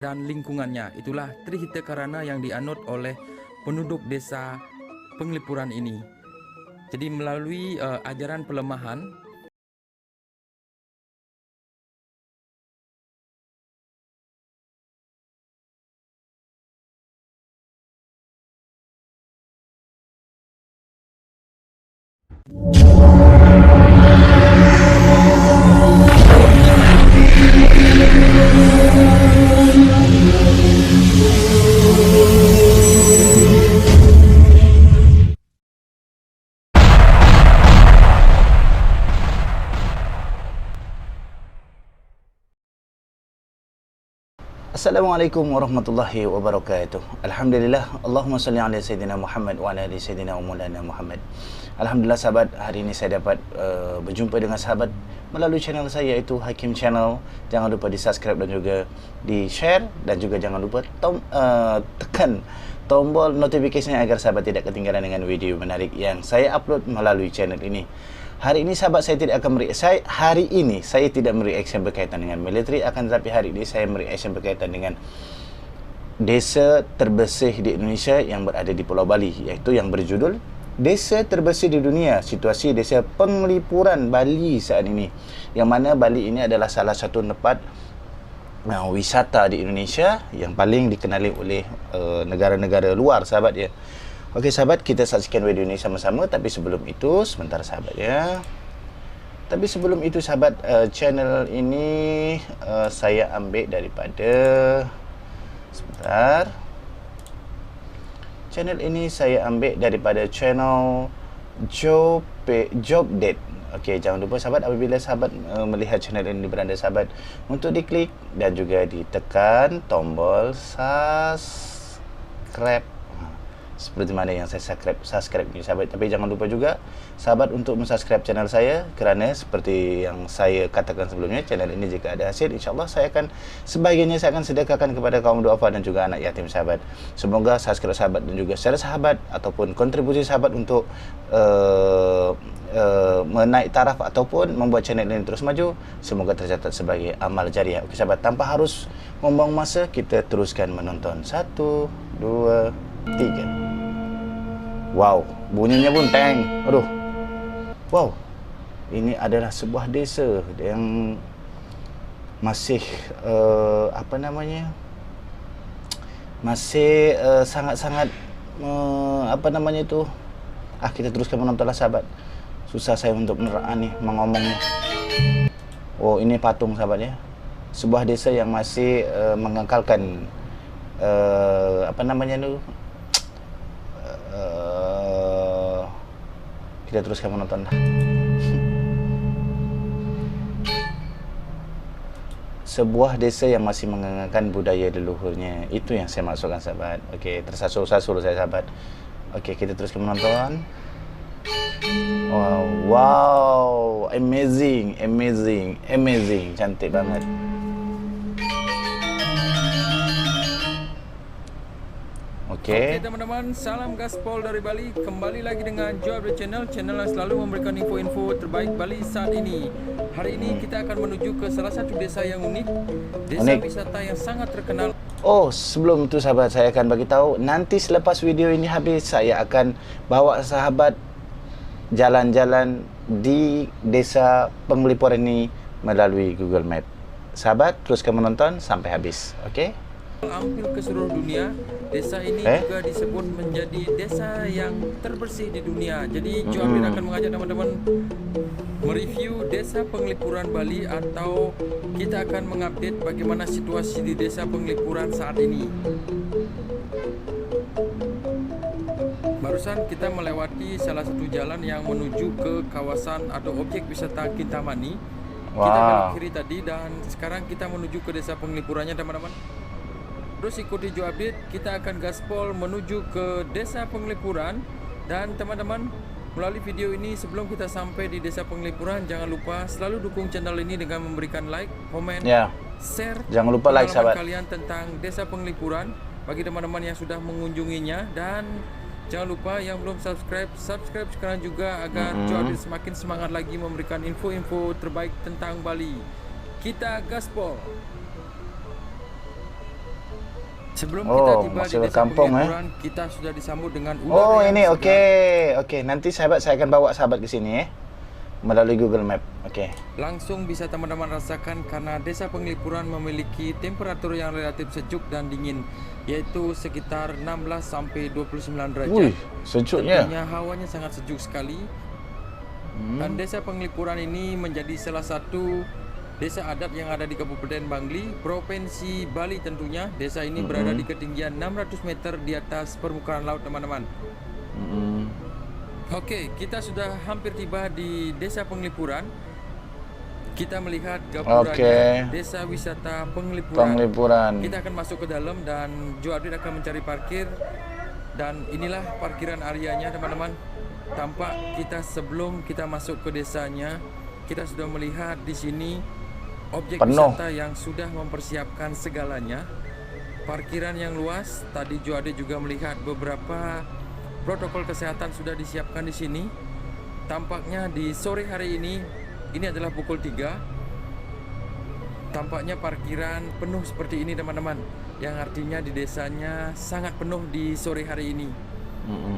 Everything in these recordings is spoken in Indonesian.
dan lingkungannya. Itulah Trihita Karana yang dianut oleh penduduk desa Penglipuran ini. Jadi melalui ajaran pelemahan, Assalamualaikum warahmatullahi wabarakatuh. Alhamdulillah, Allahumma salli ala Sayyidina Muhammad wa ala ali Sayyidina Maulana Muhammad. Alhamdulillah sahabat, hari ini saya dapat berjumpa dengan sahabat melalui channel saya, iaitu Hakim Channel. Jangan lupa di subscribe dan juga di share, dan juga jangan lupa tekan tombol notifikasinya agar sahabat tidak ketinggalan dengan video menarik yang saya upload melalui channel ini. Hari ini sahabat, saya tidak akan saya tidak mereaction berkaitan dengan militeri, akan tetapi hari ini saya mereaction berkaitan dengan desa terbersih di Indonesia yang berada di Pulau Bali, iaitu yang berjudul Desa Terbersih di Dunia, situasi desa Penglipuran Bali saat ini. Yang mana Bali ini adalah salah satu tempat wisata di Indonesia yang paling dikenali oleh negara-negara luar, sahabat ya. Okey sahabat, kita saksikan video ini sama-sama. Tapi sebelum itu, sebentar sahabat ya. Channel ini saya ambil daripada, sebentar. Channel ini saya ambil daripada channel Jobdate. Okey, jangan lupa sahabat, apabila sahabat melihat channel ini beranda sahabat, untuk diklik dan juga ditekan tombol subscribe, seperti mana yang saya subscribe ni sahabat. Tapi jangan lupa juga sahabat untuk mensubscribe channel saya, kerana seperti yang saya katakan sebelumnya, channel ini jika ada hasil, insyaAllah sebahagiannya saya akan sedekahkan kepada kaum duafa dan juga anak yatim sahabat. Semoga subscribe sahabat dan juga share sahabat ataupun kontribusi sahabat untuk menaik taraf ataupun membuat channel ini terus maju, semoga tercatat sebagai amal jariah. Okey sahabat, tanpa harus membuang masa, kita teruskan menonton. 1, 2, 3. Wow, bunyinya pun teng. Aduh. Wow. Ini adalah sebuah desa yang masih masih sangat-sangat kita teruskan menontonlah sahabat. Susah saya untuk menerang ni mengomongnya. Oh, ini patung sahabat ya. Sebuah desa yang masih mengekalkan kita teruskan menonton dah. Sebuah desa yang masih mengekalkan budaya leluhurnya, itu yang saya maksudkan sahabat. Okey, tersasul-sasul saya sahabat. Okey, kita teruskan menonton. Wow, amazing, cantik banget. Oke teman-teman, salam gaspol dari Bali. Kembali lagi dengan Joab Channel yang selalu memberikan info-info terbaik Bali saat ini. Hari ini kita akan menuju ke salah satu desa yang unik, desa wisata yang sangat terkenal. Oh, sebelum itu sahabat, saya akan bagi tahu, nanti selepas video ini habis, saya akan bawa sahabat jalan-jalan di desa Penglipuran ini melalui Google Map. Sahabat, teruskan menonton sampai habis. Okey? Hampir ke seluruh dunia, desa ini juga disebut menjadi desa yang terbersih di dunia. Jadi Joab akan mengajak teman-teman mereview desa Penglipuran Bali, atau kita akan mengupdate bagaimana situasi di desa Penglipuran saat ini. Barusan kita melewati salah satu jalan yang menuju ke kawasan atau objek wisata Kintamani. Kita belok kiri tadi, dan sekarang kita menuju ke desa Penglipurannya teman-teman. Terus ikuti Joab, kita akan gaspol menuju ke desa Penglipuran. Dan teman-teman, melalui video ini, sebelum kita sampai di desa Penglipuran, jangan lupa selalu dukung channel ini dengan memberikan like, komen, share. Jangan lupa like sahabat kalian tentang desa Penglipuran bagi teman-teman yang sudah mengunjunginya. Dan jangan lupa yang belum subscribe sekarang juga, agar Joab semakin semangat lagi memberikan info-info terbaik tentang Bali. Kita gaspol. Sebelum Oh, kita tiba masih di desa berkampung, Penglipuran, kita sudah disambut dengan ular Oh, yang ini segar. okey. Nanti sahabat saya akan bawa sahabat ke sini melalui Google Map. Okey. Langsung bisa teman-teman rasakan karena desa Penglipuran memiliki temperatur yang relatif sejuk dan dingin, yaitu sekitar 16 sampai 29 derajat. Wih, sejuknya. Tentunya hawanya sangat sejuk sekali. Dan desa Penglipuran ini menjadi salah satu desa adat yang ada di Kabupaten Bangli, Provinsi Bali tentunya. Desa ini berada di ketinggian 600 meter di atas permukaan laut, teman-teman. Oke, kita sudah hampir tiba di desa Penglipuran. Kita melihat gapuranya desa wisata Penglipuran. Kita akan masuk ke dalam dan Jo Update akan mencari parkir. Dan inilah parkiran areanya, teman-teman. Tampak kita sebelum kita masuk ke desanya, kita sudah melihat di sini objek wisata yang sudah mempersiapkan segalanya. Parkiran yang luas. Tadi Jo Update juga melihat beberapa protokol kesehatan sudah disiapkan di sini. Tampaknya di sore hari ini adalah pukul 3. Tampaknya parkiran penuh seperti ini, teman-teman. Yang artinya di desanya sangat penuh di sore hari ini.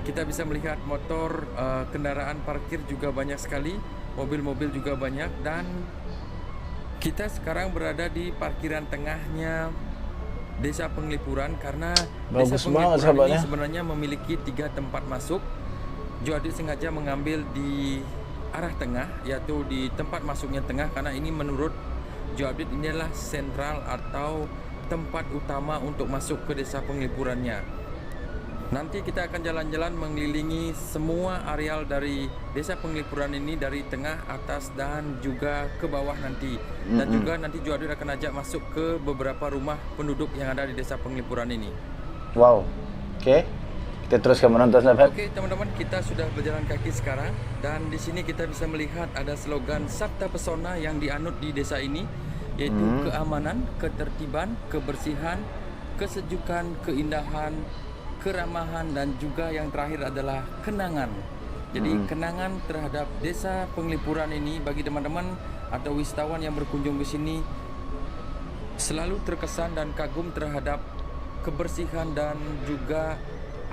Kita bisa melihat motor, kendaraan parkir juga banyak sekali, mobil-mobil juga banyak, dan kita sekarang berada di parkiran tengahnya desa Penglipuran karena desa Penglipuran ini sebenarnya memiliki 3 tempat masuk. Jo Update sengaja mengambil di arah tengah, yaitu di tempat masuknya tengah, karena ini menurut Jo Update ini adalah sentral atau tempat utama untuk masuk ke desa Penglipurannya. Nanti kita akan jalan-jalan mengelilingi semua areal dari desa Penglipuran ini, dari tengah, atas, dan juga ke bawah nanti. Dan juga nanti Jo Update akan ajak masuk ke beberapa rumah penduduk yang ada di desa Penglipuran ini. Wow. Okey. Kita teruskan menonton, sahabat. Oke, teman-teman, kita sudah berjalan kaki sekarang. Dan di sini kita bisa melihat ada slogan Sabta Pesona yang dianut di desa ini, yaitu keamanan, ketertiban, kebersihan, kesejukan, keindahan, keramahan, dan juga yang terakhir adalah kenangan. Jadi kenangan terhadap desa Penglipuran ini bagi teman-teman atau wisatawan yang berkunjung ke sini selalu terkesan dan kagum terhadap kebersihan dan juga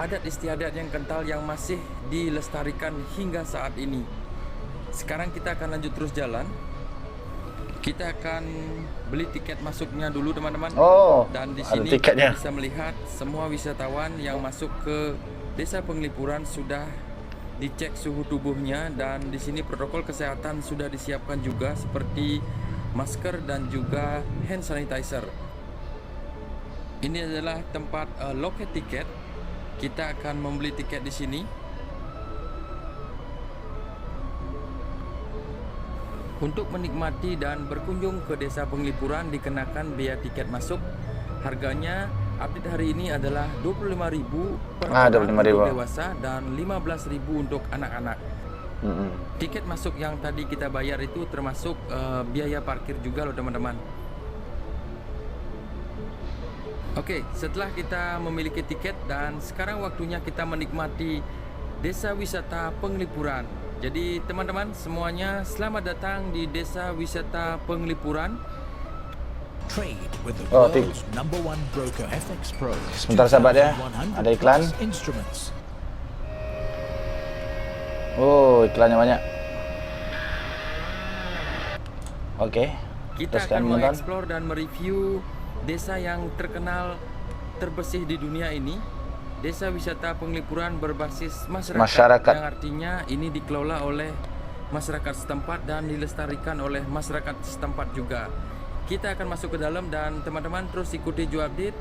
adat istiadat yang kental yang masih dilestarikan hingga saat ini. Sekarang kita akan lanjut terus jalan. Kita akan beli tiket masuknya dulu, teman-teman. Dan di sini kita bisa melihat semua wisatawan yang masuk ke desa Penglipuran sudah dicek suhu tubuhnya, dan di sini protokol kesehatan sudah disiapkan juga seperti masker dan juga hand sanitizer. Ini adalah tempat loket tiket. Kita akan membeli tiket di sini. Untuk menikmati dan berkunjung ke desa Penglipuran dikenakan biaya tiket masuk. Harganya update hari ini adalah 25.000 per orang untuk dewasa dan 15.000 untuk anak-anak. Tiket masuk yang tadi kita bayar itu termasuk biaya parkir juga loh, teman-teman. Oke, setelah kita memiliki tiket dan sekarang waktunya kita menikmati desa wisata Penglipuran. Jadi teman-teman semuanya, selamat datang di desa wisata Penglipuran. Trade with the world's number one broker FX Pro. Sebentar sahabat ya, ada iklan. Instruments. Oh, iklannya banyak. Oke. Kita akan mengeksplor dan mereview desa yang terkenal terbersih di dunia ini. Desa wisata Penglipuran berbasis masyarakat, yang artinya ini dikelola oleh masyarakat setempat dan dilestarikan oleh masyarakat setempat juga. Kita akan masuk ke dalam dan teman-teman terus ikuti Jo Update.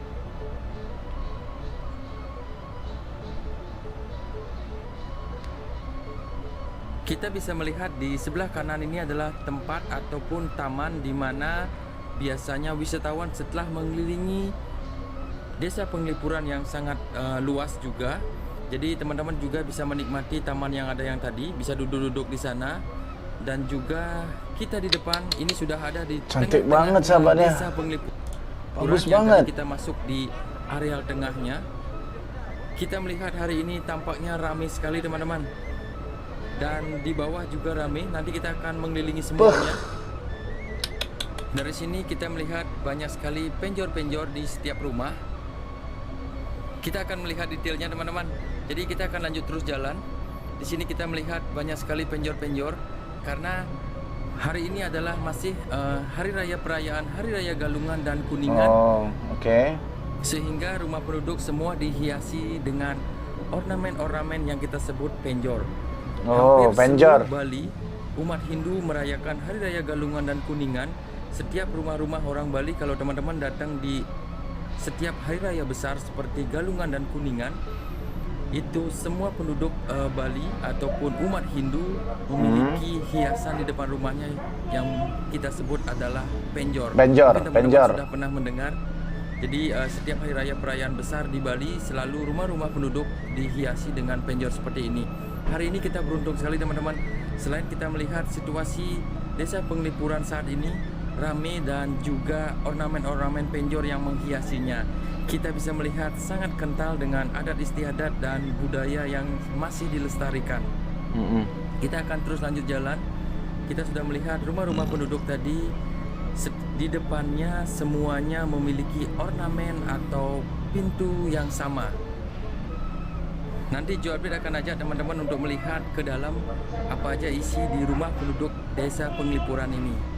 Kita bisa melihat di sebelah kanan ini adalah tempat ataupun taman di mana biasanya wisatawan setelah mengelilingi desa Penglipuran yang sangat luas juga. Jadi teman-teman juga bisa menikmati taman yang ada yang tadi, bisa duduk-duduk di sana. Dan juga kita di depan ini sudah ada di cantik banget sahabatnya. Desa Penglipuran. Bagus banget. Kita masuk di areal tengahnya. Kita melihat hari ini tampaknya ramai sekali, teman-teman. Dan di bawah juga ramai. Nanti kita akan mengelilingi semuanya. Dari sini kita melihat banyak sekali penjor-penjor di setiap rumah. Kita akan melihat detailnya teman-teman. Jadi kita akan lanjut terus jalan. Di sini kita melihat banyak sekali penjor-penjor karena hari ini adalah masih hari raya perayaan Hari Raya Galungan dan Kuningan. Oh, oke. Sehingga rumah penduduk semua dihiasi dengan ornamen-ornamen yang kita sebut penjor. Oh, Hampir penjor. seluruh Bali, umat Hindu merayakan Hari Raya Galungan dan Kuningan. Setiap rumah-rumah orang Bali, kalau teman-teman datang di setiap hari raya besar seperti Galungan dan Kuningan, itu semua penduduk Bali ataupun umat Hindu memiliki hiasan di depan rumahnya yang kita sebut adalah penjor. Penjor, Mungkin teman-teman penjor. sudah pernah mendengar. Jadi setiap hari raya perayaan besar di Bali selalu rumah-rumah penduduk dihiasi dengan penjor seperti ini. Hari ini kita beruntung sekali teman-teman. Selain kita melihat situasi Desa Penglipuran saat ini ramai dan juga ornamen-ornamen penjor yang menghiasinya, kita bisa melihat sangat kental dengan adat istiadat dan budaya yang masih dilestarikan. Kita akan terus lanjut jalan. Kita sudah melihat rumah-rumah penduduk tadi. Di depannya semuanya memiliki ornamen atau pintu yang sama. Nanti Joe Update akan ajak teman-teman untuk melihat ke dalam apa aja isi di rumah penduduk Desa Penglipuran ini.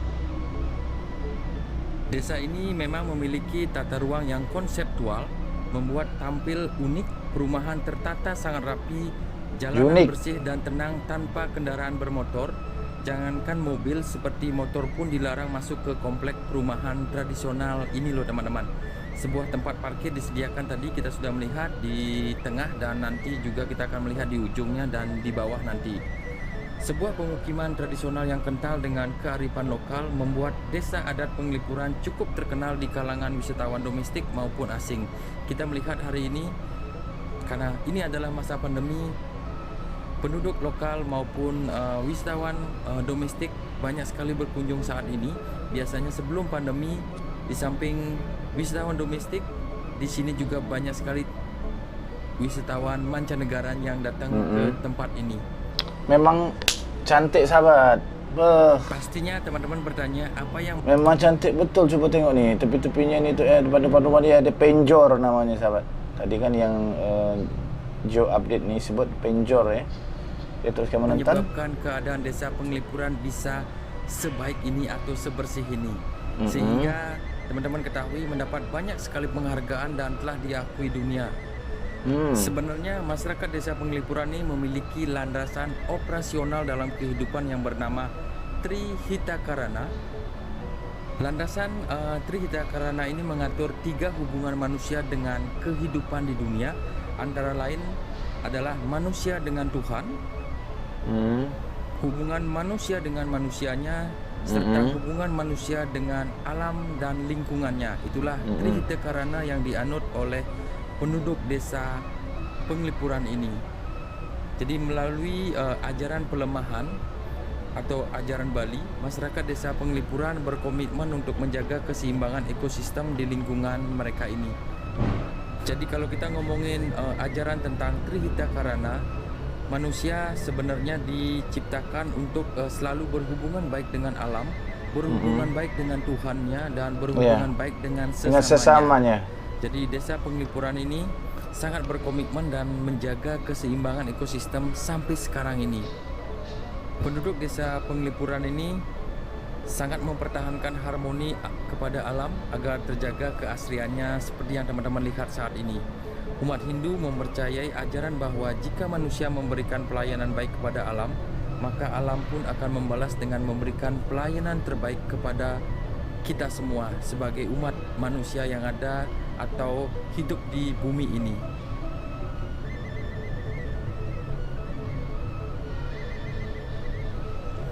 Desa ini memang memiliki tata ruang yang konseptual, membuat tampil unik, perumahan tertata sangat rapi, jalanan bersih dan tenang tanpa kendaraan bermotor. Jangankan mobil, seperti motor pun dilarang masuk ke komplek perumahan tradisional ini loh teman-teman. Sebuah tempat parkir disediakan tadi kita sudah melihat di tengah, dan nanti juga kita akan melihat di ujungnya dan di bawah nanti. Sebuah pemukiman tradisional yang kental dengan kearifan lokal membuat Desa Adat Penglipuran cukup terkenal di kalangan wisatawan domestik maupun asing. Kita melihat hari ini, karena ini adalah masa pandemi, penduduk lokal maupun wisatawan domestik banyak sekali berkunjung saat ini. Biasanya sebelum pandemi, di samping wisatawan domestik, di sini juga banyak sekali wisatawan mancanegara yang datang ke tempat ini. Memang cantik sahabat. Pastinya teman-teman bertanya apa yang Memang cantik betul. Cuba tengok ni, tepi-tepinya ni tu, depan-depan rumah dia ada penjor namanya sahabat. Tadi kan yang Joe Update ni sebut penjor ya. Dia teruskan menonton. menyebabkan keadaan Desa Penglipuran bisa sebaik ini atau sebersih ini. Sehingga teman-teman ketahui mendapat banyak sekali penghargaan dan telah diakui dunia. Sebenarnya masyarakat Desa Penglipuran ini memiliki landasan operasional dalam kehidupan yang bernama Trihitakarana. Landasan Trihitakarana ini mengatur 3 hubungan manusia dengan kehidupan di dunia, antara lain adalah manusia dengan Tuhan, hubungan manusia dengan manusianya, serta hubungan manusia dengan alam dan lingkungannya. Itulah Trihitakarana yang dianut oleh penduduk Desa Penglipuran ini. Jadi melalui ajaran pelemahan atau ajaran Bali, masyarakat Desa Penglipuran berkomitmen untuk menjaga keseimbangan ekosistem di lingkungan mereka ini. Jadi kalau kita ngomongin ajaran tentang Trihitakarana, manusia sebenarnya diciptakan untuk selalu berhubungan baik dengan alam, berhubungan baik dengan Tuhannya, dan berhubungan baik dengan sesamanya. Jadi Desa Penglipuran ini sangat berkomitmen dan menjaga keseimbangan ekosistem sampai sekarang ini. Penduduk Desa Penglipuran ini sangat mempertahankan harmoni kepada alam agar terjaga keasliannya seperti yang teman-teman lihat saat ini. Umat Hindu mempercayai ajaran bahwa jika manusia memberikan pelayanan baik kepada alam, maka alam pun akan membalas dengan memberikan pelayanan terbaik kepada kita semua sebagai umat manusia yang ada atau hidup di bumi ini.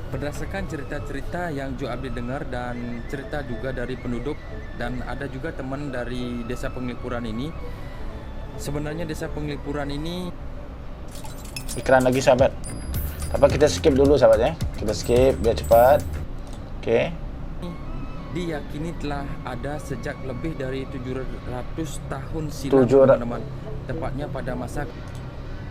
Berdasarkan cerita-cerita yang Joe Update dengar dan cerita juga dari penduduk, dan ada juga teman dari Desa Penglipuran ini, sebenarnya Desa Penglipuran ini iklan lagi sahabat. Apa kita skip dulu sahabat ya? Kita skip biar cepat. Okey. Diyakini telah ada sejak lebih dari 700 tahun silam teman-teman. Tepatnya pada masa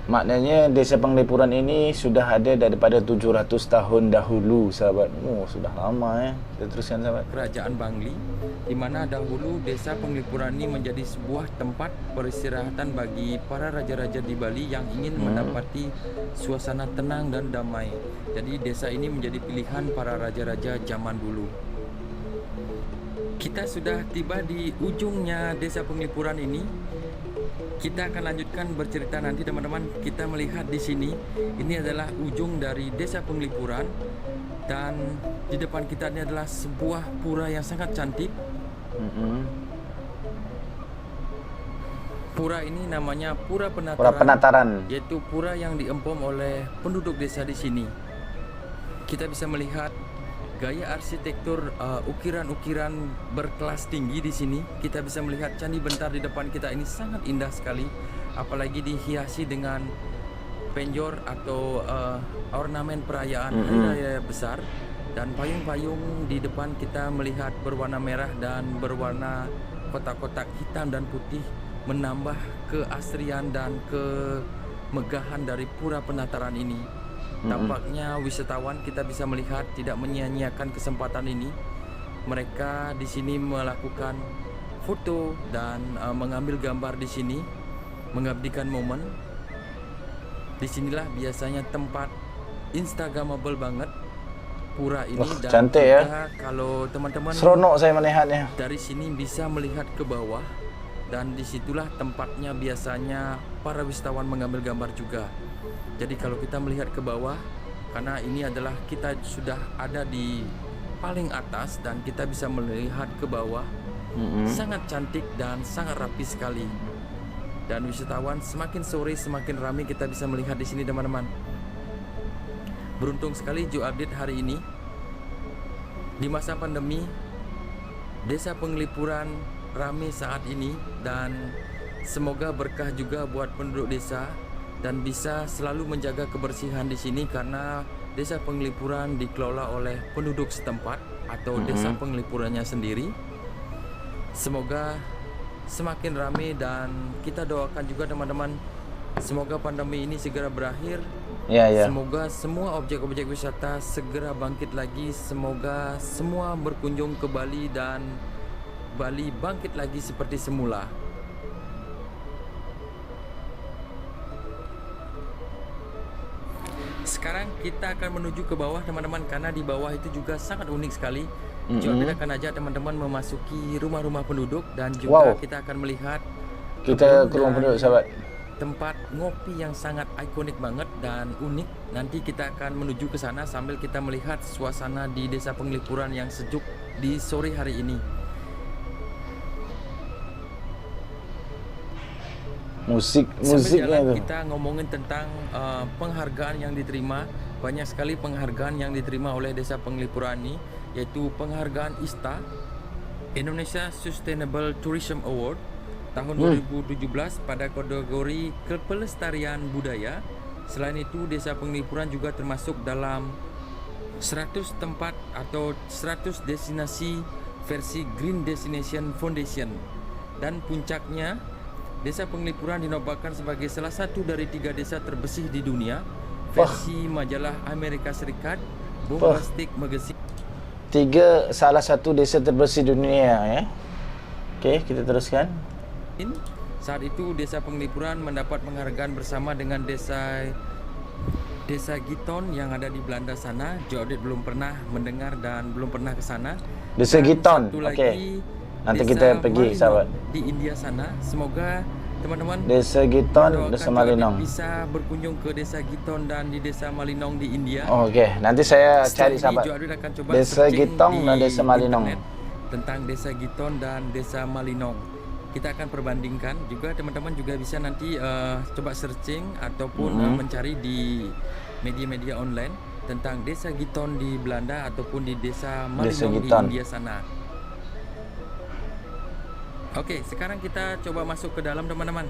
Maknanya desa Penglipuran ini sudah ada daripada 700 tahun dahulu, sahabat. Oh, sudah lama ya. Kita teruskan, sahabat. Kerajaan Bangli, di mana dahulu desa Penglipuran ini menjadi sebuah tempat peristirahatan bagi para raja-raja di Bali yang ingin mendapati suasana tenang dan damai. Jadi desa ini menjadi pilihan para raja-raja zaman dulu. Kita sudah tiba di ujungnya desa Penglipuran ini. Kita akan lanjutkan bercerita nanti, teman-teman. Kita melihat di sini, ini adalah ujung dari desa Penglipuran, dan di depan kita ini adalah sebuah pura yang sangat cantik. Pura ini namanya Pura Penataran. Pura Penataran. Yaitu pura yang diempom oleh penduduk desa di sini. Kita bisa melihat gaya arsitektur ukiran-ukiran berkelas tinggi di sini. Kita bisa melihat Candi Bentar di depan kita ini sangat indah sekali, apalagi dihiasi dengan penjor atau ornamen perayaan hari raya besar, dan payung-payung di depan kita melihat berwarna merah dan berwarna kotak-kotak hitam dan putih, menambah keasrian dan kemegahan dari Pura Penataran ini. Tampaknya wisatawan kita bisa melihat tidak menyia-nyiakan kesempatan ini. Mereka di sini melakukan foto dan mengambil gambar di sini, mengabdikan momen. Disinilah biasanya tempat instagramable banget pura ini. Wah, dan cantik juga ya. kalau teman-teman Seronok saya melihatnya. dari sini bisa melihat ke bawah, dan disitulah tempatnya biasanya para wisatawan mengambil gambar juga. Jadi kalau kita melihat ke bawah, karena ini adalah kita sudah ada di paling atas dan kita bisa melihat ke bawah, sangat cantik dan sangat rapi sekali. Dan wisatawan semakin sore semakin ramai kita bisa melihat di sini, teman-teman. Beruntung sekali Joe Update hari ini di masa pandemi, desa Penglipuran ramai saat ini, dan semoga berkah juga buat penduduk desa dan bisa selalu menjaga kebersihan di sini, karena desa Penglipuran dikelola oleh penduduk setempat atau desa Penglipurannya sendiri. Semoga semakin ramai, dan kita doakan juga, teman-teman, semoga pandemi ini segera berakhir. Semoga semua objek-objek wisata segera bangkit lagi. Semoga semua berkunjung ke Bali dan Bali bangkit lagi seperti semula. Sekarang kita akan menuju ke bawah, teman-teman, karena di bawah itu juga sangat unik sekali. Kita akan ajak teman-teman memasuki rumah-rumah penduduk, dan juga kita akan melihat kita ke rumah penduduk, sahabat. Tempat ngopi yang sangat ikonik banget dan unik. Nanti kita akan menuju ke sana sambil kita melihat suasana di desa Penglipuran yang sejuk di sore hari ini. Musiknya itu. Kita ngomongin tentang penghargaan yang diterima. Banyak sekali penghargaan yang diterima oleh desa Penglipuran ini, yaitu penghargaan ISTA, Indonesia Sustainable Tourism Award tahun 2017 pada kategori kepelestarian budaya. Selain itu, desa Penglipuran juga termasuk dalam 100 tempat atau 100 destinasi versi Green Destination Foundation. Dan puncaknya, desa Penglipuran dinobatkan sebagai salah satu dari 3 desa terbersih di dunia versi majalah Amerika Serikat Bombastic Magazine. 3 salah satu desa terbersih dunia ya. Okey, kita teruskan. Saat itu desa Penglipuran mendapat penghargaan bersama dengan desa Giton yang ada di Belanda sana. Jodit belum pernah mendengar dan belum pernah ke sana. Desa Giton. Okey. Nanti kita pergi, sahabat. Di India sana. Semoga teman-teman Desa Giton, Desa Malinong bisa berkunjung ke Desa Giton dan di Desa Malinong di India. Okey, nanti saya cari, sahabat. Akan coba Desa Giton dan Desa Malinong. Tentang Desa Giton dan Desa Malinong. Kita akan perbandingkan juga, teman-teman juga bisa nanti coba searching ataupun mencari di media-media online tentang Desa Giton di Belanda ataupun di Desa Malinong di India sana. Oke, sekarang kita coba masuk ke dalam, teman-teman.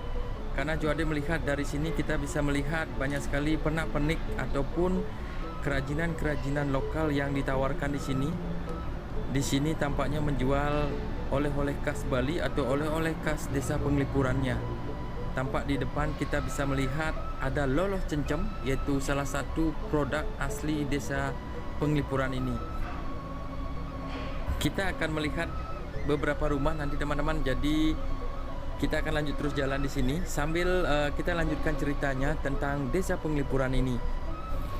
Karena Joade melihat dari sini kita bisa melihat banyak sekali pernak-pernik ataupun kerajinan-kerajinan lokal yang ditawarkan di sini. Di sini tampaknya menjual oleh-oleh khas Bali atau oleh-oleh khas desa Penglipurannya. tampak di depan kita bisa melihat ada loloh cencem, yaitu salah satu produk asli desa Penglipuran ini. Kita akan melihat beberapa rumah nanti teman-teman, jadi kita akan lanjut terus jalan di sini sambil kita lanjutkan ceritanya tentang desa Penglipuran ini.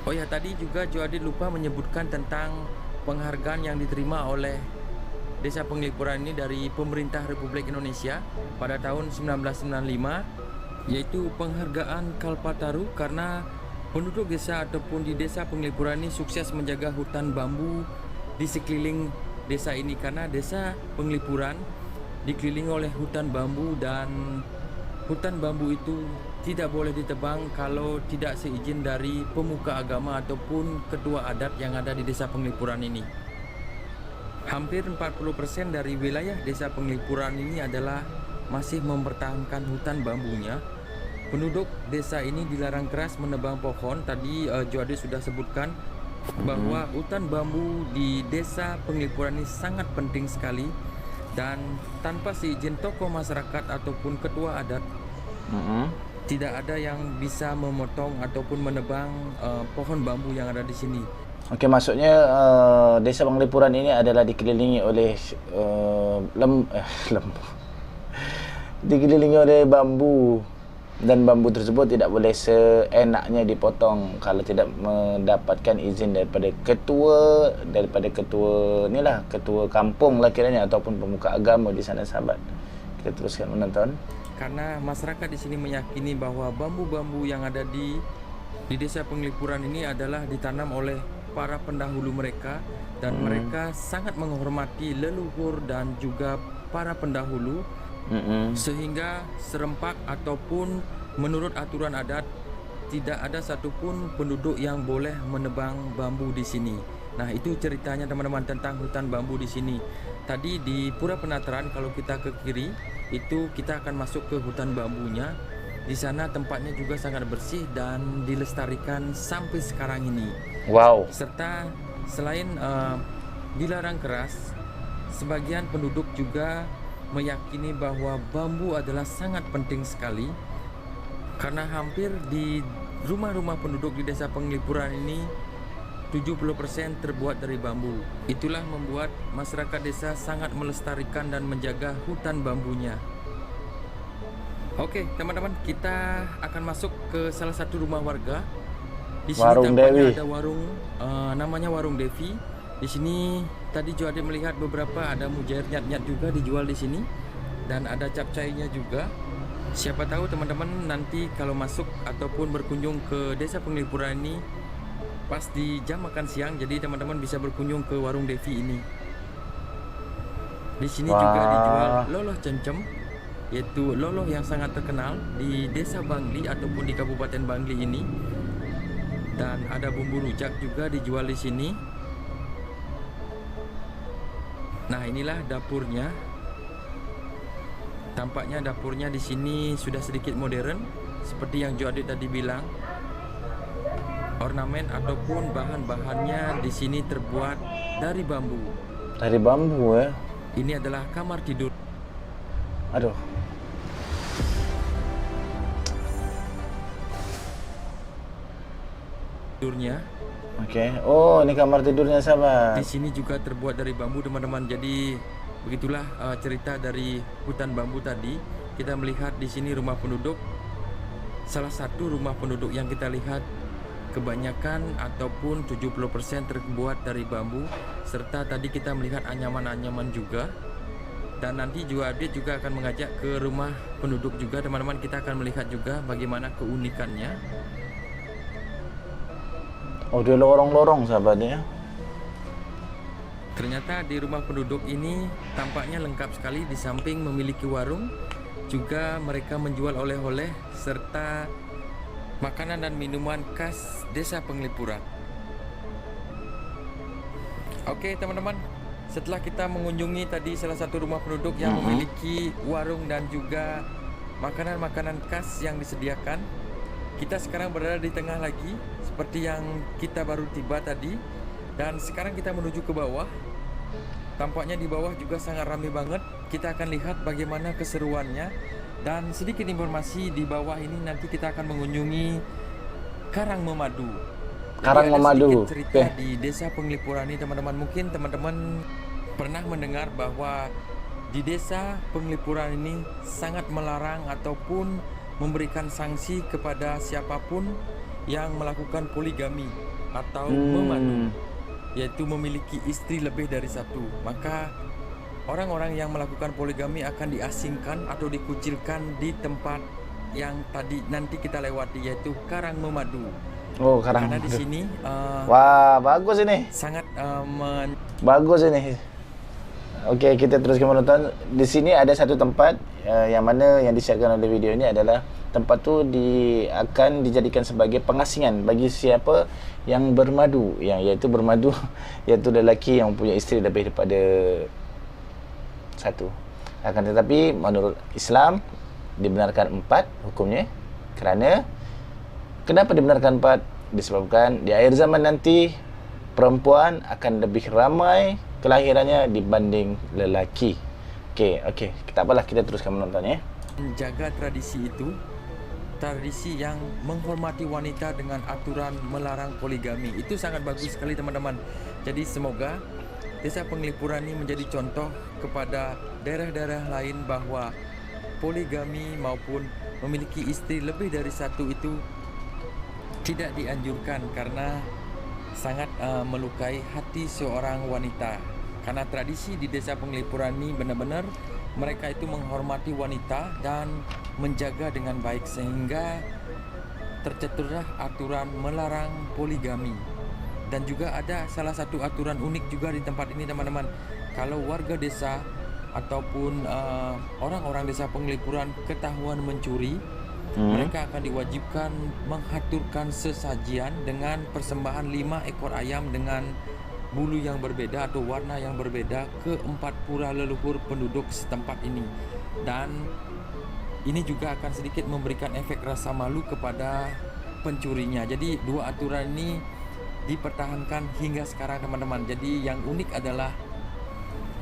Oh ya, tadi juga Joadit lupa menyebutkan tentang penghargaan yang diterima oleh desa Penglipuran ini dari pemerintah Republik Indonesia pada tahun 1995, yaitu penghargaan Kalpataru karena penduduk desa ataupun di desa Penglipuran ini sukses menjaga hutan bambu di sekeliling desa ini, karena desa Penglipuran dikelilingi oleh hutan bambu dan hutan bambu itu tidak boleh ditebang kalau tidak seizin dari pemuka agama ataupun ketua adat yang ada di desa Penglipuran ini. Hampir 40% dari wilayah desa Penglipuran ini adalah masih mempertahankan hutan bambunya. Penduduk desa ini dilarang keras menebang pohon. Tadi Joadit sudah sebutkan bahwa hutan bambu di desa Penglipuran ini sangat penting sekali, dan tanpa seizin tokoh masyarakat ataupun ketua adat tidak ada yang bisa memotong ataupun menebang pohon bambu yang ada di sini. Okey, maksudnya desa Penglipuran ini adalah dikelilingi oleh dikelilingi oleh bambu, dan bambu tersebut tidak boleh seenaknya dipotong kalau tidak mendapatkan izin daripada ketua kampung lah kiranya, ataupun pemuka agama di sana, sahabat. Kita teruskan menonton. Karena masyarakat di sini meyakini bahwa bambu-bambu yang ada di desa Penglipuran ini adalah ditanam oleh para pendahulu mereka, dan mereka sangat menghormati leluhur dan juga para pendahulu, sehingga serempak ataupun menurut aturan adat tidak ada satupun penduduk yang boleh menebang bambu di sini. Nah, itu ceritanya teman-teman tentang hutan bambu di sini. Tadi di Pura Penataran, kalau kita ke kiri itu kita akan masuk ke hutan bambunya. Di sana tempatnya juga sangat bersih dan dilestarikan sampai sekarang ini. Wow. Serta selain dilarang keras, sebagian penduduk juga meyakini bahwa bambu adalah sangat penting sekali, karena hampir di rumah-rumah penduduk di desa Penglipuran ini 70% terbuat dari bambu. Itulah membuat masyarakat desa sangat melestarikan dan menjaga hutan bambunya. Oke, teman-teman, kita akan masuk ke salah satu rumah warga. Di sini Warung tampaknya Dewi. ada warung, namanya Warung Devi. Di sini tadi Joadit melihat beberapa, ada mujair nyat-nyat juga dijual di sini, dan ada capcainya juga. Siapa tahu teman-teman nanti kalau masuk ataupun berkunjung ke desa Penglipuran ini pas di jam makan siang, jadi teman-teman bisa berkunjung ke Warung Devi ini. Di sini juga dijual loloh cencem, yaitu loloh yang sangat terkenal di desa Bangli ataupun di Kabupaten Bangli ini. Dan ada bumbu rujak juga dijual di sini. Nah, inilah dapurnya. Tampaknya dapurnya di sini sudah sedikit modern, seperti yang Joadit tadi bilang. Ornamen ataupun bahan-bahannya di sini terbuat dari bambu. Dari bambu ya. Ini adalah kamar tidur. Aduh. Tidurnya. Okey. Oh, ini kamar tidurnya, sahabat. Di sini juga terbuat dari bambu, teman-teman. Jadi begitulah cerita dari hutan bambu tadi. Kita melihat di sini rumah penduduk. Salah satu rumah penduduk yang kita lihat kebanyakan ataupun 70% terbuat dari bambu, serta tadi kita melihat anyaman-anyaman juga. Dan nanti Joadit juga akan mengajak ke rumah penduduk juga, teman-teman. Kita akan melihat juga bagaimana keunikannya. Oh, dia lorong-lorong, sahabat ya. Ternyata di rumah penduduk ini tampaknya lengkap sekali. Di samping memiliki warung, juga mereka menjual oleh-oleh serta makanan dan minuman khas desa Penglipuran. Oke, teman-teman, setelah kita mengunjungi tadi salah satu rumah penduduk yang memiliki warung dan juga makanan-makanan khas yang disediakan, kita sekarang berada di tengah lagi, seperti yang kita baru tiba tadi. Dan sekarang kita menuju ke bawah. Tampaknya di bawah juga sangat ramai banget. Kita akan lihat bagaimana keseruannya. Dan sedikit informasi di bawah ini nanti kita akan mengunjungi Karang Memadu. Karang Jadi ada Memadu. sedikit cerita Okey. di Desa Penglipuran ini teman-teman. Mungkin teman-teman pernah mendengar bahwa di Desa Penglipuran ini sangat melarang ataupun memberikan sanksi kepada siapapun yang melakukan poligami atau memadu, yaitu memiliki istri lebih dari satu. Maka orang-orang yang melakukan poligami akan diasingkan atau dikucilkan di tempat yang tadi nanti kita lewati, yaitu Karang Memadu. Oh, Karang Karena di Memadu. sini Wah, bagus ini. sangat Bagus ini. Okey, kita teruskan menonton. Di sini ada satu tempat yang mana yang disiarkan oleh video ini adalah tempat tu akan dijadikan sebagai pengasingan bagi siapa yang bermadu, yang iaitu bermadu iaitu lelaki yang punya isteri lebih daripada satu. Akan tetapi menurut Islam dibenarkan 4 hukumnya. Kerana kenapa dibenarkan 4? Disebabkan di akhir zaman nanti perempuan akan lebih ramai kelahirannya dibanding lelaki. Okey, tak apalah, kita teruskan menonton ya. menjaga tradisi itu, tradisi yang menghormati wanita dengan aturan melarang poligami. Itu sangat bagus sekali teman-teman. Jadi semoga Desa Penglipuran ini menjadi contoh kepada daerah-daerah lain bahwa poligami maupun memiliki istri lebih dari satu itu tidak dianjurkan karena sangat melukai hati seorang wanita. Karena tradisi di Desa Penglipuran ini benar-benar mereka itu menghormati wanita dan menjaga dengan baik sehingga tercetuslah aturan melarang poligami. Dan juga ada salah satu aturan unik juga di tempat ini teman-teman. Kalau warga desa ataupun orang-orang Desa Penglipuran ketahuan mencuri, mereka akan diwajibkan menghaturkan sesajian dengan persembahan 5 ekor ayam dengan bulu yang berbeda atau warna yang berbeda ke 4 pura leluhur penduduk setempat ini. Dan ini juga akan sedikit memberikan efek rasa malu kepada pencurinya. Jadi dua aturan ini dipertahankan hingga sekarang teman-teman. Jadi yang unik adalah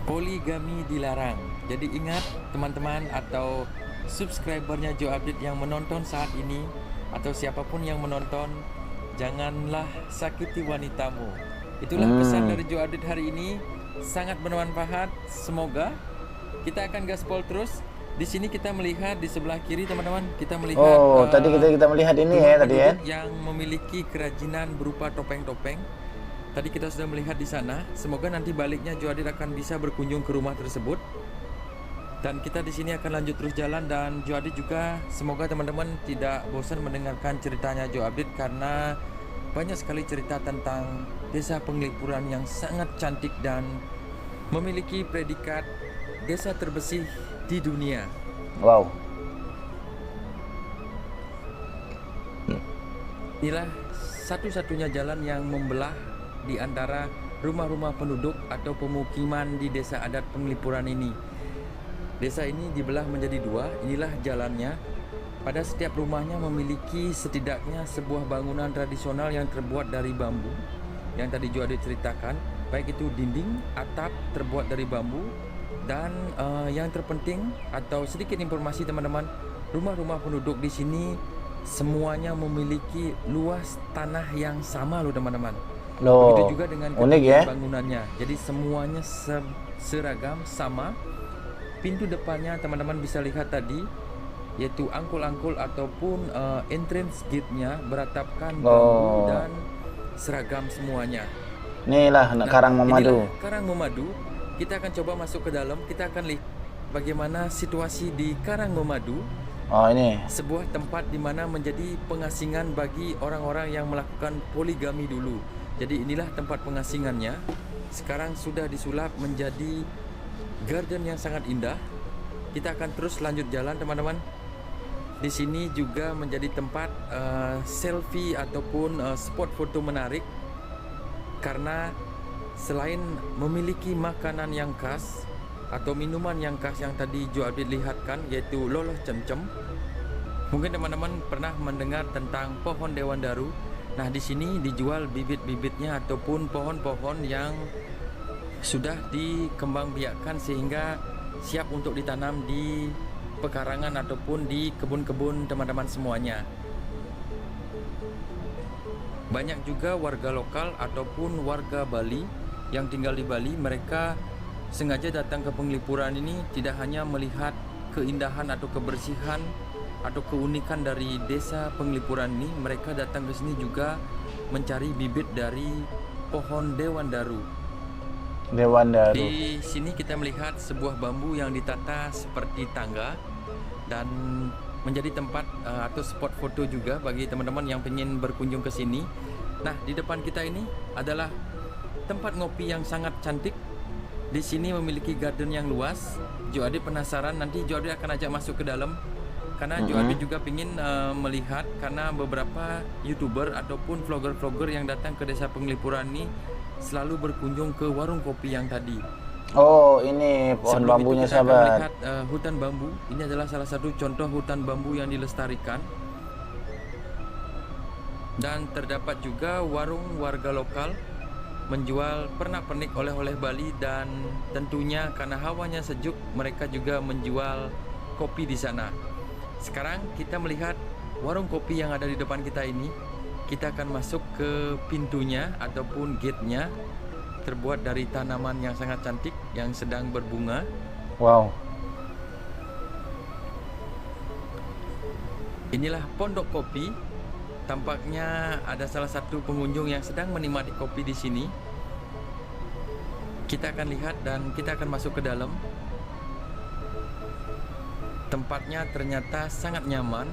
poligami dilarang. Jadi ingat teman-teman atau subscribernya Joe Update yang menonton saat ini atau siapapun yang menonton, janganlah sakiti wanitamu. Itulah pesan dari Joe Update hari ini, sangat bermanfaat. Semoga kita akan gaspol terus. Di sini kita melihat di sebelah kiri teman-teman, kita melihat Tadi kita melihat ini ya tadi ya. yang memiliki kerajinan berupa topeng-topeng. Tadi kita sudah melihat di sana. Semoga nanti baliknya Joe Update akan bisa berkunjung ke rumah tersebut. Dan kita di sini akan lanjut terus jalan, dan Joe Update juga semoga teman-teman tidak bosan mendengarkan ceritanya Joe Update karena banyak sekali cerita tentang Desa Penglipuran yang sangat cantik dan memiliki predikat desa terbersih di dunia. Wow. Inilah satu-satunya jalan yang membelah di antara rumah-rumah penduduk atau pemukiman di Desa Adat Penglipuran ini. Desa ini dibelah menjadi 2. Inilah jalannya. Pada setiap rumahnya memiliki setidaknya sebuah bangunan tradisional yang terbuat dari bambu, yang tadi Joe Update ceritakan, baik itu dinding, atap terbuat dari bambu. Dan yang terpenting atau sedikit informasi teman-teman, rumah-rumah penduduk di sini semuanya memiliki luas tanah yang sama loh teman-teman. Begitu juga dengan unik ya. bangunannya. Jadi semuanya seragam sama. Pintu depannya teman-teman bisa lihat tadi, yaitu angkul-angkul ataupun entrance gate-nya beratapkan bambu dan seragam semuanya. Inilah Karang Memadu. Inilah Karang Memadu. Kita akan coba masuk ke dalam. Kita akan lihat bagaimana situasi di Karang Memadu. Oh, ini. Sebuah tempat di mana menjadi pengasingan bagi orang-orang yang melakukan poligami dulu. Jadi inilah tempat pengasingannya. Sekarang sudah disulap menjadi garden yang sangat indah. Kita akan terus lanjut jalan teman-teman. Di sini juga menjadi tempat selfie ataupun spot foto menarik. Karena selain memiliki makanan yang khas atau minuman yang khas yang tadi Joe Update lihatkan, yaitu loloh cemcem. Mungkin teman-teman pernah mendengar tentang pohon Dewan Daru. Nah, di sini dijual bibit-bibitnya ataupun pohon-pohon yang sudah dikembangbiakkan sehingga siap untuk ditanam di pekarangan ataupun di kebun-kebun teman-teman semuanya. Banyak juga warga lokal ataupun warga Bali yang tinggal di Bali, mereka sengaja datang ke Penglipuran ini tidak hanya melihat keindahan atau kebersihan atau keunikan dari desa Penglipuran ini, mereka datang ke sini juga mencari bibit dari pohon Dewan Daru. Dewan Daru. Di sini kita melihat sebuah bambu yang ditata seperti tangga dan menjadi tempat atau spot foto juga bagi teman-teman yang ingin berkunjung ke sini. Nah, di depan kita ini adalah tempat ngopi yang sangat cantik. Di sini memiliki garden yang luas. Jo Adit penasaran, nanti Jo Adit akan ajak masuk ke dalam karena Jo Adit juga ingin melihat, karena beberapa YouTuber ataupun vlogger-vlogger yang datang ke desa Penglipuran ini selalu berkunjung ke warung kopi yang tadi. Oh, ini pohon Sebelum bambunya itu kita akan sahabat. melihat hutan bambu. Ini adalah salah satu contoh hutan bambu yang dilestarikan. Dan terdapat juga warung warga lokal menjual pernak-pernik oleh-oleh Bali, dan tentunya karena hawanya sejuk, mereka juga menjual kopi di sana. Sekarang kita melihat warung kopi yang ada di depan kita ini. Kita akan masuk ke pintunya ataupun gate-nya, terbuat dari tanaman yang sangat cantik yang sedang berbunga. Wow. Inilah pondok kopi. Tampaknya ada salah satu pengunjung yang sedang menikmati kopi di sini. Kita akan lihat dan kita akan masuk ke dalam. Tempatnya ternyata sangat nyaman.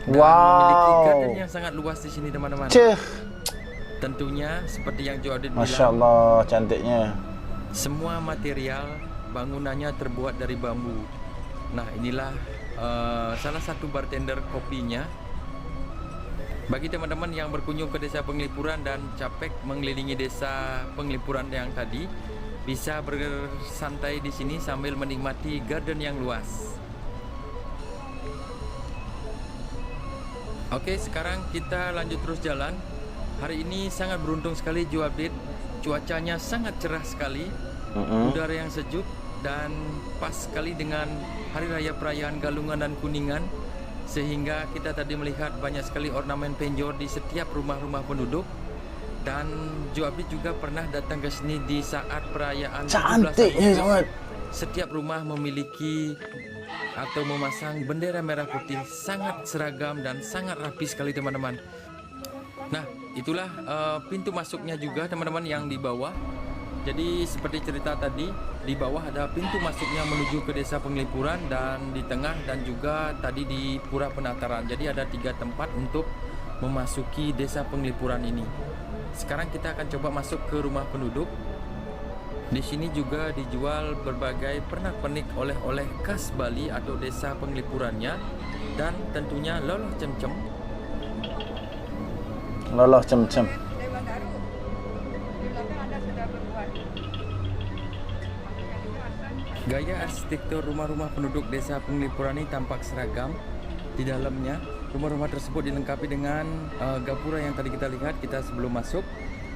Dan memiliki garden yang sangat luas di sini teman-teman. Tentunya seperti yang Jo Adit bilang, Masya Allah, cantiknya. semua material bangunannya terbuat dari bambu. Nah, inilah salah satu bartender kopinya. Bagi teman-teman yang berkunjung ke desa Penglipuran dan capek mengelilingi desa Penglipuran yang tadi, bisa bersantai di sini sambil menikmati garden yang luas. Oke, sekarang kita lanjut terus jalan. Hari ini sangat beruntung sekali Jo Adit. Cuacanya sangat cerah sekali, udara yang sejuk, dan pas sekali dengan Hari Raya Perayaan Galungan dan Kuningan, sehingga kita tadi melihat banyak sekali ornamen penjor di setiap rumah-rumah penduduk. Dan Jo Adit juga pernah datang ke sini di saat perayaan 17 Cantiknya Agustus. sangat. Setiap rumah memiliki atau memasang bendera merah putih, sangat seragam dan sangat rapi sekali teman-teman. Nah, itulah pintu masuknya juga teman-teman yang di bawah. Jadi seperti cerita tadi, di bawah ada pintu masuknya menuju ke desa Penglipuran, dan di tengah dan juga tadi di Pura Penataran. Jadi ada 3 tempat untuk memasuki desa Penglipuran ini. Sekarang kita akan coba masuk ke rumah penduduk. Di sini juga dijual berbagai pernak-pernik oleh-oleh khas Bali atau desa Penglipurannya, dan tentunya loloh cem-cem. Loloh cem-cem. Dewan Daru di belakang ada sudah berbuat. Gaya arsitektur rumah-rumah penduduk desa Penglipuran ini tampak seragam. Di dalamnya, rumah-rumah tersebut dilengkapi dengan gapura yang tadi kita lihat kita sebelum masuk,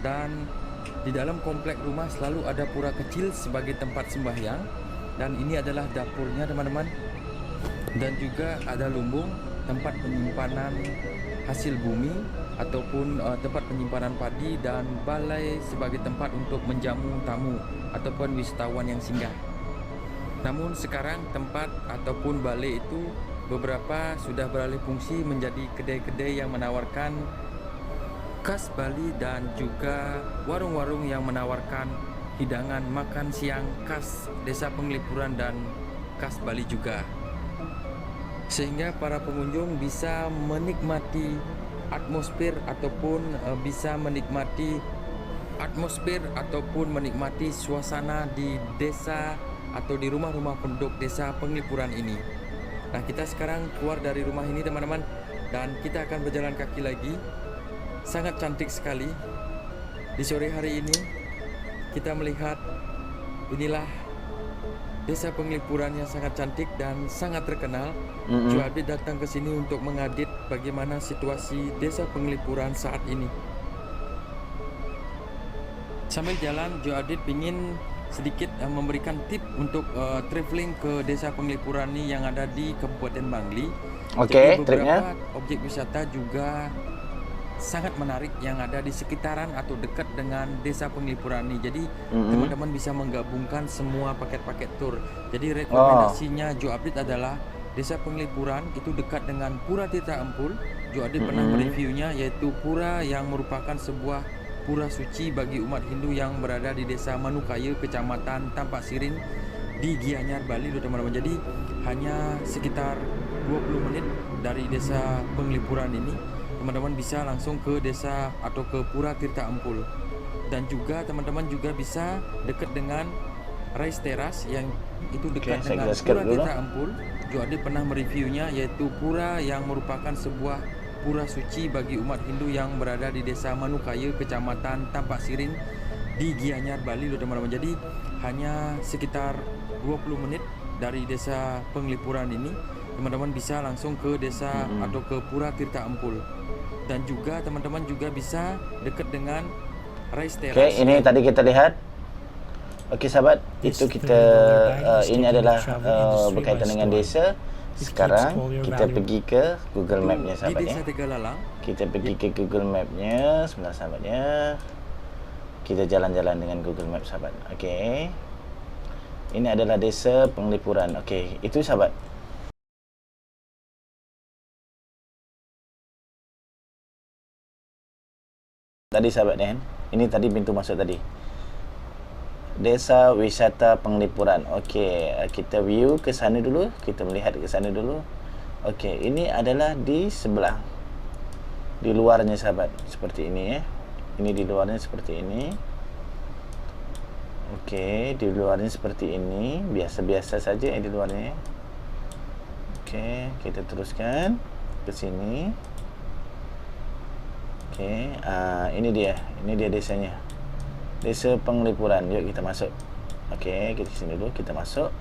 dan di dalam komplek rumah selalu ada pura kecil sebagai tempat sembahyang, dan ini adalah dapurnya teman-teman. Dan juga ada lumbung, tempat penyimpanan hasil bumi ataupun tempat penyimpanan padi, dan balai sebagai tempat untuk menjamu tamu ataupun wisatawan yang singgah. Namun sekarang tempat ataupun balai itu beberapa sudah beralih fungsi menjadi kedai-kedai yang menawarkan khas Bali, dan juga warung-warung yang menawarkan hidangan makan siang khas desa Penglipuran dan khas Bali juga. Sehingga para pengunjung bisa menikmati atmosfer ataupun menikmati suasana di desa atau di rumah-rumah penduduk desa Penglipuran ini. Nah, kita sekarang keluar dari rumah ini teman-teman, dan kita akan berjalan kaki lagi. Sangat cantik sekali. Di sore hari ini kita melihat inilah desa Penglipuran yang sangat cantik dan sangat terkenal. Jo Adit datang ke sini untuk mengadit bagaimana situasi desa Penglipuran saat ini. Sambil jalan, Jo Adit ingin sedikit memberikan tip untuk traveling ke Desa Penglipurani yang ada di Kabupaten Bangli. Okey, Jadi tripnya. beberapa objek wisata juga sangat menarik yang ada di sekitaran atau dekat dengan Desa Penglipurani. Jadi teman-teman bisa menggabungkan semua paket-paket tur. Jadi rekomendasinya Joe Update adalah Desa Penglipuran itu dekat dengan Pura Tirta Empul. Joe Update pernah mereviewnya, yaitu pura yang merupakan sebuah pura suci bagi umat Hindu yang berada di Desa Manukaya, Kecamatan Tampak Siring di Gianyar, Bali, teman-teman. Jadi hanya sekitar 20 menit dari Desa Penglipuran ini teman-teman bisa langsung ke desa atau ke Pura Tirta Empul. Dan juga teman-teman juga bisa dekat dengan Rice Terrace yang itu dekat dengan Pura Tirta Empul. Joe Update pernah mereviewnya, yaitu pura yang merupakan sebuah pura suci bagi umat Hindu yang berada di Desa Manukaya, Kecamatan Tampak Siring di Gianyar, Bali, teman-teman. Jadi hanya sekitar 20 menit dari Desa Penglipuran ini teman-teman bisa langsung ke desa atau ke Pura Tirta Empul. Dan juga teman-teman juga bisa dekat dengan Rice Terrace. Okey, ini tadi kita lihat. Okey sahabat, itu kita ini adalah berkaitan dengan desa. Sekarang kita pergi ke Google Map-nya sahabat di Desa ya. Tegalalang. Kita pergi ke Google Map-nya sebentar sahabat ya. Kita jalan-jalan dengan Google Map sahabat. Okey. Ini adalah Desa Penglipuran. Okey, itu sahabat. Tadi sahabat kan, ini tadi pintu masuk tadi. Desa Wisata Penglipuran. Okey, kita view ke sana dulu, kita melihat ke sana dulu. Okey, ini adalah di sebelah. Di luarnya sahabat, seperti ini ya. Ini di luarnya seperti ini. Okey, di luarnya seperti ini, biasa-biasa saja di luarnya. Okey, kita teruskan ke sini. Okey, ini dia desanya. Desa Penglipuran. Yuk kita masuk. Okey, kita sini dulu, kita masuk.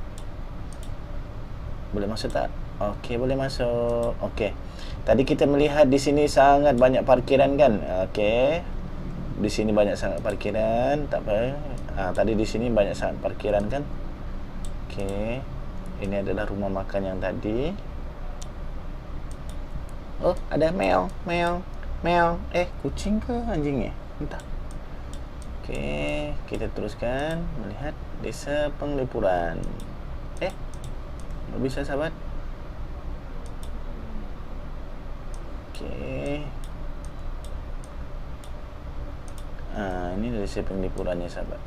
Boleh masuk tak? Okey, boleh masuk. Okey. Tadi kita melihat di sini sangat banyak parkiran kan? Okey. Di sini banyak sangat parkiran, tak apa. Tadi di sini banyak sangat parkiran kan? Okey. Ini adalah rumah makan yang tadi. Oh, ada meow, meow. Meow. Kucing ke anjing ya? Entah. Okey, kita teruskan melihat Desa Penglipuran. Tak bisa sahabat. Okey. Ini Desa Penglipurannya sahabat.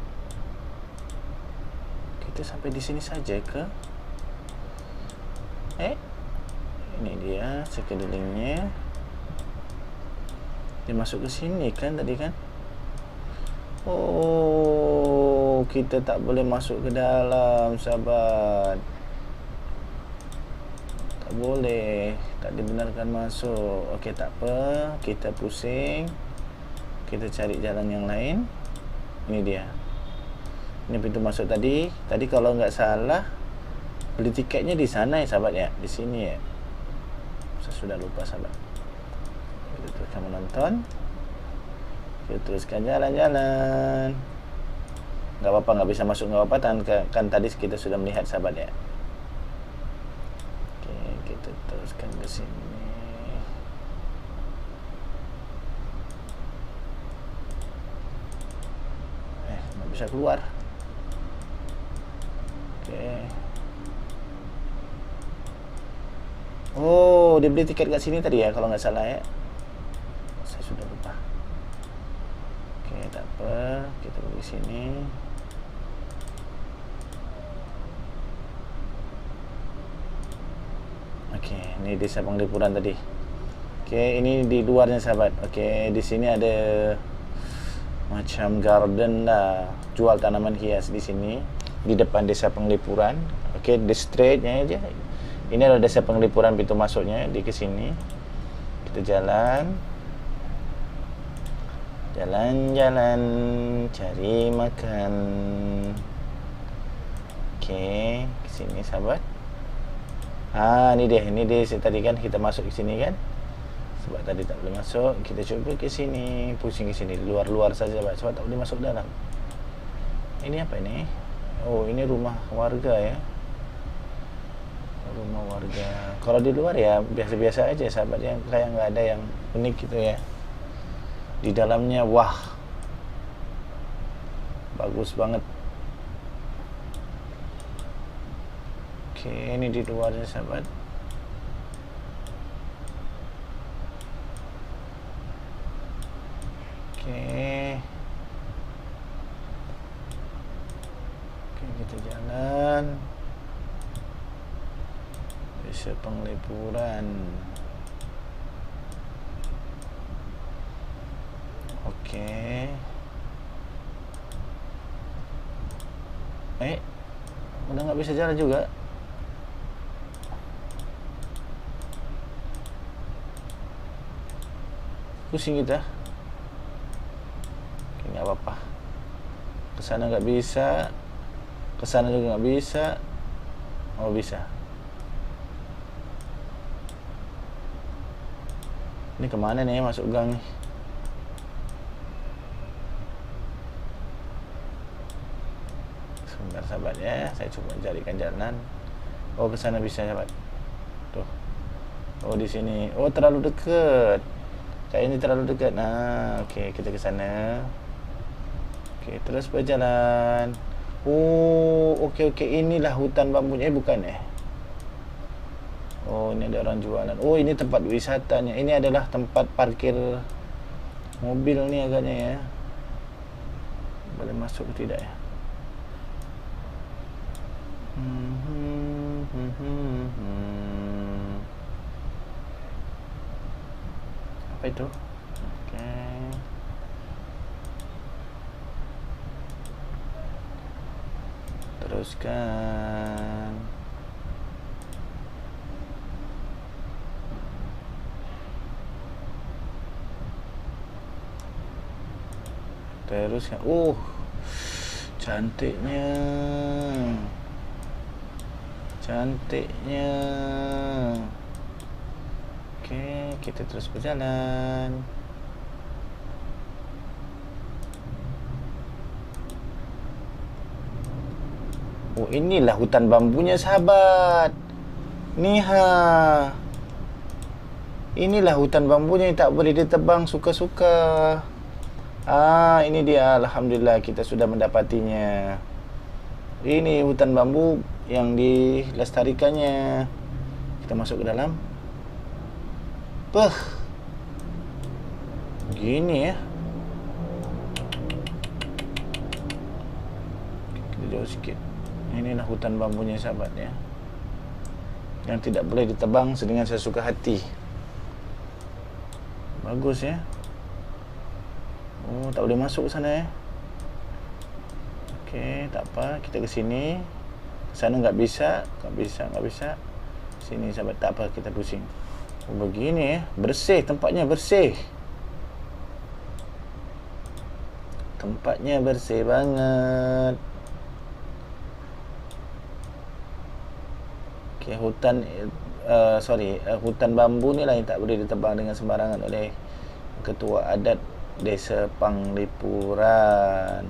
Kita sampai di sini saja ke? Ini dia sekelilingnya. Dia masuk ke sini kan tadi kan? Oh, kita tak boleh masuk ke dalam sahabat. Tak boleh, tak dibenarkan masuk. Okey, tak apa, kita pusing. Kita cari jalan yang lain. Ini dia. Ini pintu masuk tadi. Tadi kalau enggak salah beli tiketnya di sana ya sahabat ya, di sini ya. Saya sudah lupa sahabat. Kita teruskan menonton. Kita teruskan jalan-jalan. Enggak apa-apa, enggak bisa masuk enggak apa-apa kan tadi kita sudah melihat sahabat ya. Okey, kita teruskan ke sini. Enggak bisa keluar. Okey. Oh, dia beli tiket kat sini tadi ya kalau enggak salah ya. Saya sudah lupa. Okey, tak apa. Kita pergi sini. Okey, ini Desa Penglipuran tadi. Okey, ini di luarnya sahabat. Okey, di sini ada macam garden lah, jual tanaman hias di sini di depan Desa Penglipuran. Okey, di straightnya aja. Ini adalah Desa Penglipuran, pintu masuknya di ke sini. Kita jalan. Jalan-jalan cari makan. Okey, ke sini sahabat. Ini dia tadi kan kita masuk ke sini kan. Sebab tadi tak boleh masuk, kita cuba ke sini, pusing ke sini, luar-luar saja sebab tak boleh masuk dalam. Ini apa ini? Oh, ini rumah warga ya. Rumah warga. Kalau di luar ya biasa-biasa aja sahabat, yang kayak nggak ada yang unik gitu ya. Di dalamnya wah, bagus banget. Oke, ini di luarnya sahabat. Oke. Oke, kita jalan. Desa Penglipuran. Oke. Udah nggak bisa jalan juga. Pusing kita. Oke, nggak apa-apa. Kesana nggak bisa. Kesana juga nggak bisa. Oh, bisa. Ini kemana nih masuk gang nih? Sebentar sahabat ya, saya coba carikan jalan. Oh, ke sana bisa sahabat. Tuh. Oh, di sini. Oh, terlalu dekat. Kayak ini terlalu dekat. Nah, oke, kita ke sana. Oke, terus berjalan. Oh, oke. Inilah hutan bambunya. Bukan ya? Oh, ini ada orang jualan. Oh, ini tempat wisatanya. Ini adalah tempat parkir mobil nih agaknya ya. Boleh masuk ke tidak ya? Apa itu? Oke. Teruskan. Teruskan. Cantiknya. Cantiknya. Oke, kita terus berjalan. Oh, inilah hutan bambunya sahabat. Niha. Inilah hutan bambunya yang tak boleh ditebang suka-suka. Ini dia. Alhamdulillah kita sudah mendapatinya. Ini hutan bambu yang dilestarikannya. Kita masuk ke dalam. Gini ya. Kita jauh sikit. Inilah hutan bambunya sahabat ya, yang tidak boleh ditebang dengan sesuka hati. Bagus ya. Oh, tak boleh masuk ke sana ya. Oke, tak apa, kita ke sini. Ke sana nggak bisa. Sini sahabat, tak apa, kita pusing. Oh, begini ya, bersih, tempatnya bersih. Tempatnya bersih banget. Oke, hutan bambu ni lah yang tak boleh ditebang dengan sembarangan oleh Ketua Adat Desa Penglipuran.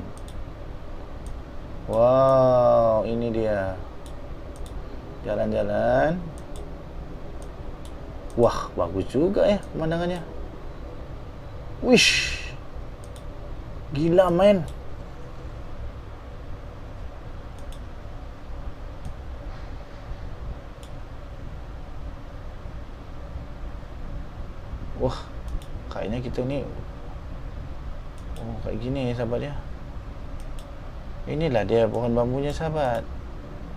Wow, ini dia. Jalan-jalan. Wah, bagus juga ya pemandangannya. Wish. Gila men. Wah, kayaknya kita ni kayak gini sahabat ya. Inilah dia pohon bambunya sahabat.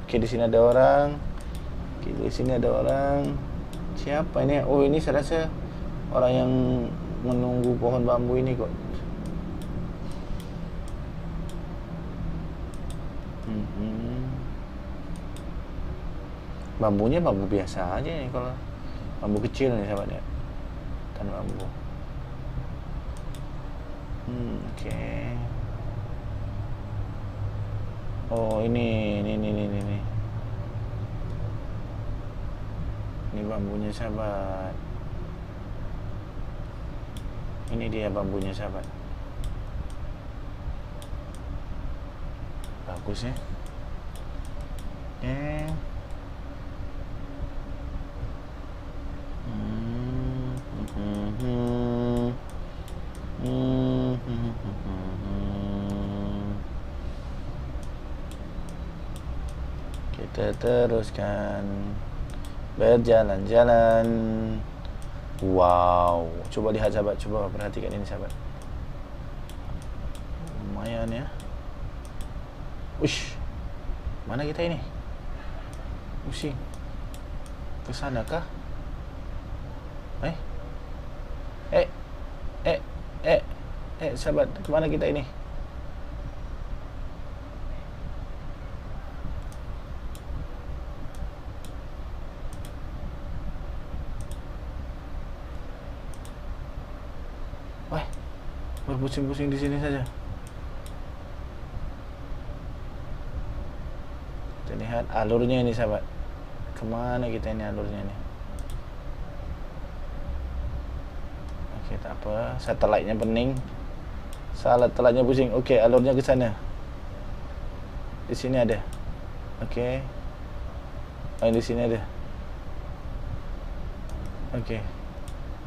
Okey, di sini ada orang. Di sini ada orang. Siapa ini? Oh, ini saya rasa orang yang menunggu pohon bambu ini kot. Bambunya bambu biasa aja nih, kalau bambu kecil nih sahabat ya. Hutan bambu. Okey. Oh, ini. Ini bambunya sahabat. Ini dia bambunya sahabat. Bagus ya. Okay. Kita teruskan berjalan-jalan. Wow, coba lihat sahabat, coba perhatikan ini sahabat. Lumayan ya. Ush, mana kita ini? Pusing. Ke sana kah? Sahabat, ke mana kita ini? Wah, berpusing-pusing di sini saja. Kita lihat alurnya ini sahabat. Kemana kita ini alurnya ini? Oke, tak apa. Satelitnya pening. Satelitnya pusing. Oke, alurnya ke sana. Di sini ada. Oke. Oh, di sini ada. Oke.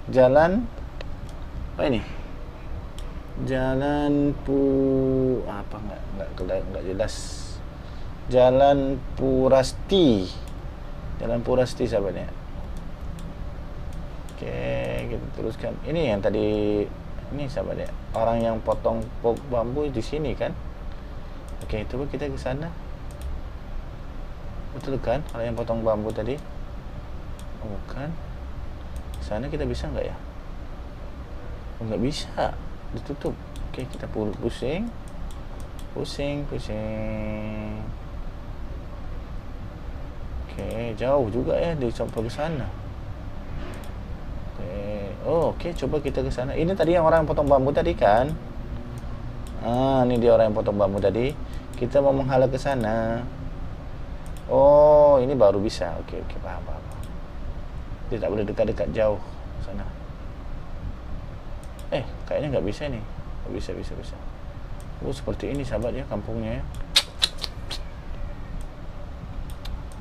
Jalan apa ini? Jalan apa enggak jelas. Jalan Purasti. Jalan Purasti sahabatnya. Oke, kita teruskan. Ini yang tadi ini sahabatnya. Orang yang potong bambu di sini kan? Oke, coba kita ke sana. Betul kan? Orang yang potong bambu tadi. Oh, bukan. Sana kita bisa enggak ya? Oh, enggak bisa. Ditutup. Oke, kita pusing. Pusing. Oke, jauh juga ya dari sampai ke sana. Oke. Oh, oke, coba kita ke sana. Ini tadi yang orang yang potong bambu tadi kan? Ini dia orang yang potong bambu tadi. Kita mau menghala ke sana. Oh, ini baru bisa. Oke, paham. Dia tak boleh dekat-dekat jauh sana. Kayaknya nggak bisa nih. Bisa. Oh, seperti ini sahabat ya kampungnya ya.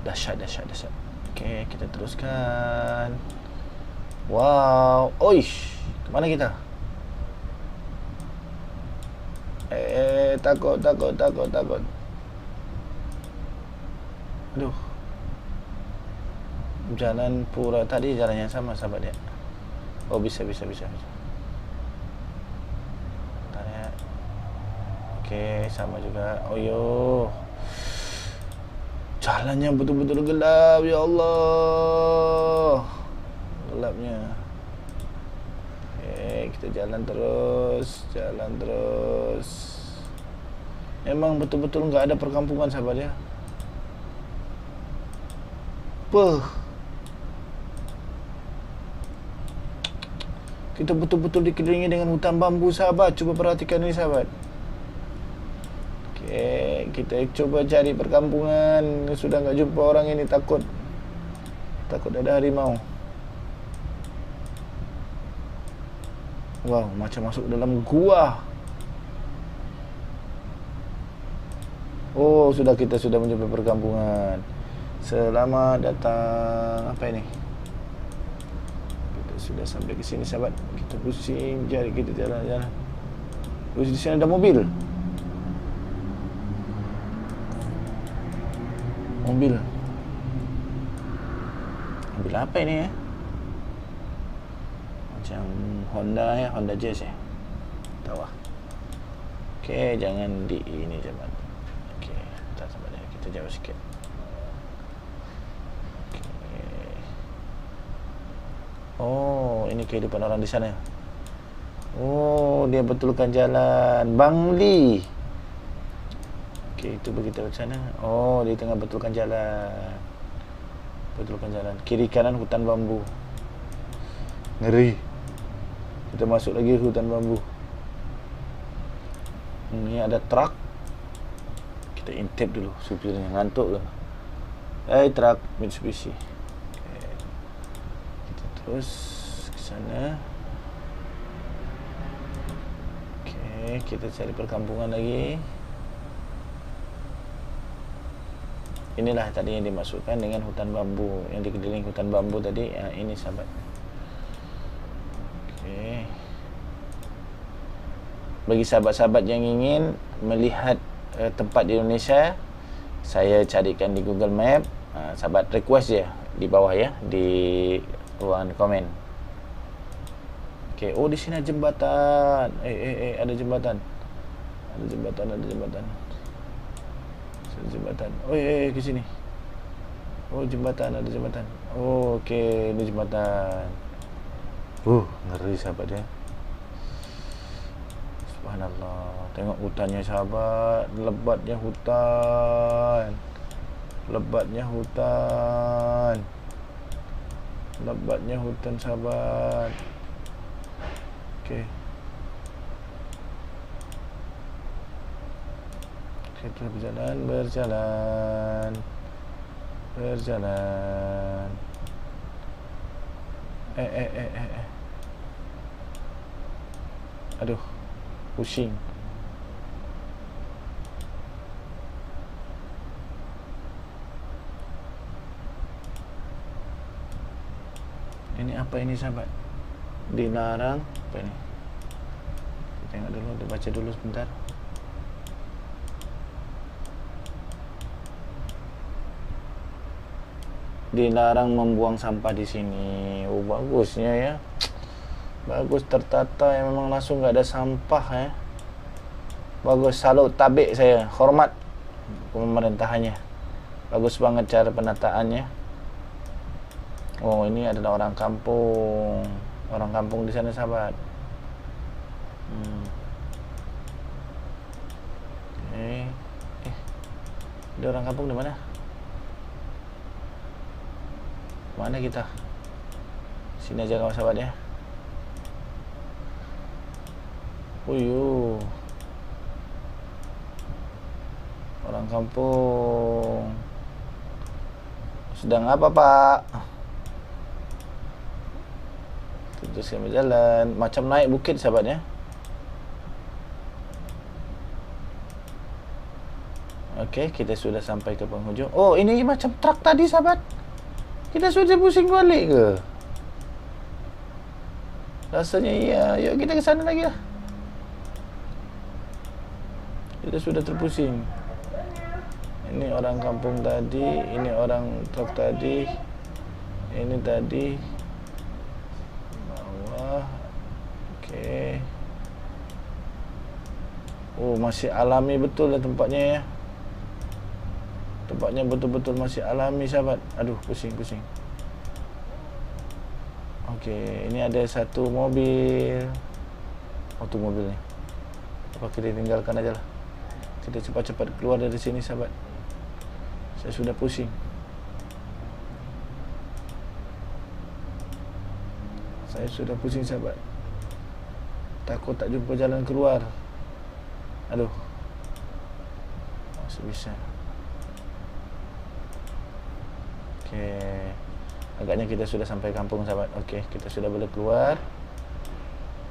Dahsyat. Oke, kita teruskan. Wow, oish, kemana kita? Takut. Aduh. Jalan Pura tadi jalan yang sama sahabat ya. Oh, bisa. Bentar ya. Oke, sama juga. Oh yo. Jalannya betul-betul gelap, ya Allah. Gelapnya. Oke, kita jalan terus. Emang betul-betul nggak ada perkampungan sahabat ya. Kita betul-betul dikelilingi dengan hutan bambu sahabat. Coba perhatikan ini sahabat. Oke, kita coba cari perkampungan. Sudah nggak jumpa orang ini, takut ada harimau. Wow, macam masuk dalam gua. Oh, kita sudah menjumpai perkampungan. Selamat datang. Apa ini? Kita sudah sampai ke sini sahabat. Kita pusing cari, kita jalan. Terus di sini ada mobil. Mobil apa ini ya? Macam Honda ya, Honda Jazz ya. Tahu ah. Oke, jangan di ini sahabat. Oke, tak sahabat ya, kita jauh sikit. Oke. Oh, ini kehidupan orang di sana. Oh, dia betulkan jalan Bangli. Oke, itu begitu ke sana. Oh, di tengah betulkan jalan. Kiri kanan hutan bambu. Ngeri. Kita masuk lagi hutan bambu. Ini ada truk. Kita intip dulu supirnya, ngantuk ke. Truk Mitsubishi. Oke. Kita terus ke sana. Oke, kita cari perkampungan lagi. Inilah tadi yang dimaksudkan dengan hutan bambu, yang dikelilingi hutan bambu tadi. Ini sahabat. Okey. Bagi sahabat-sahabat yang ingin melihat tempat di Indonesia, saya carikan di Google Map. Sahabat request je di bawah ya, di ruangan komen. Okey, oh di sini ada jembatan. Ada jembatan. Ada jembatan. Ada jembatan. Oh, ke sini. Oh, jembatan, ada jembatan. Oh, okey, ini jembatan. Ngeri sahabat ya. Subhanallah. Tengok hutannya sahabat, lebatnya hutan. Lebatnya hutan. Lebatnya hutan sahabat. Okey. Kita berjalan. Aduh, pusing. Ini apa ini sahabat? Dilarang. Apa ini? Kita tengok dulu, kita baca dulu sebentar. Dilarang membuang sampah di sini. Oh, bagusnya ya. Bagus, tertata yang memang langsung enggak ada sampah ya. Bagus, salut, tabik saya. Hormat pemerintahannya. Bagus banget cara penataannya. Oh, ini adalah orang kampung. Orang kampung di sana sahabat. Okey. Ada orang kampung di mana? Mana kita? Sini aja kawan sahabat ya. Orang kampung. Sedang apa, Pak? Teruskan berjalan. Macam naik bukit sahabat ya. Okey, kita sudah sampai ke penghujung. Oh, ini macam truk tadi sahabat. Kita sudah pusing balik ke? Rasanya iya. Yuk kita ke sana lagi lah. Kita sudah terpusing. Ini orang kampung tadi, ini orang truk tadi, ini tadi bawah. Okey. Oh, masih alami betul lah tempatnya ya. Tempatnya betul-betul masih alami sahabat. Aduh, pusing. Okey, ini ada satu mobil. Tu mobil ni. Apa kita tinggalkan aja lah. Kita cepat-cepat keluar dari sini sahabat. Saya sudah pusing. Sahabat. Takut tak jumpa jalan keluar. Aduh. Masih bisa. Okey. Agaknya kita sudah sampai kampung sahabat. Okey, kita sudah boleh keluar.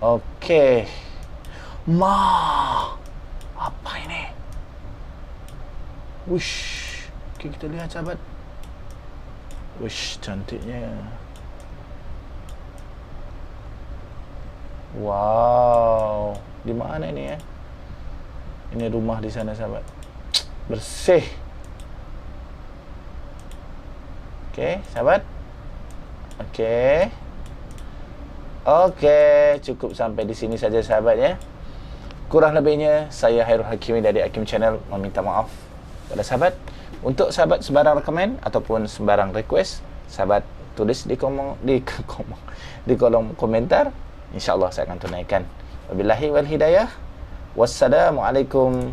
Okey. Apa ini? Wush. Okey, kita lihat sahabat. Wush, cantiknya. Wow. Di mana ini ya? Ini rumah di sana sahabat. Bersih. Okey, sahabat. Okey, cukup sampai di sini saja sahabat ya. Kurang lebihnya saya Hairul Hakimi dari Hakim Channel meminta maaf kepada sahabat. Untuk sahabat sembarang rekomen ataupun sembarang request, sahabat tulis di kolom komentar. InsyaAllah saya akan tunaikan. Wabillahi wal hidayah. Wassalamualaikum.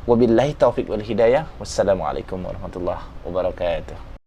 Wabillahi taufiq wal hidayah. Wassalamualaikum warahmatullahi wabarakatuh.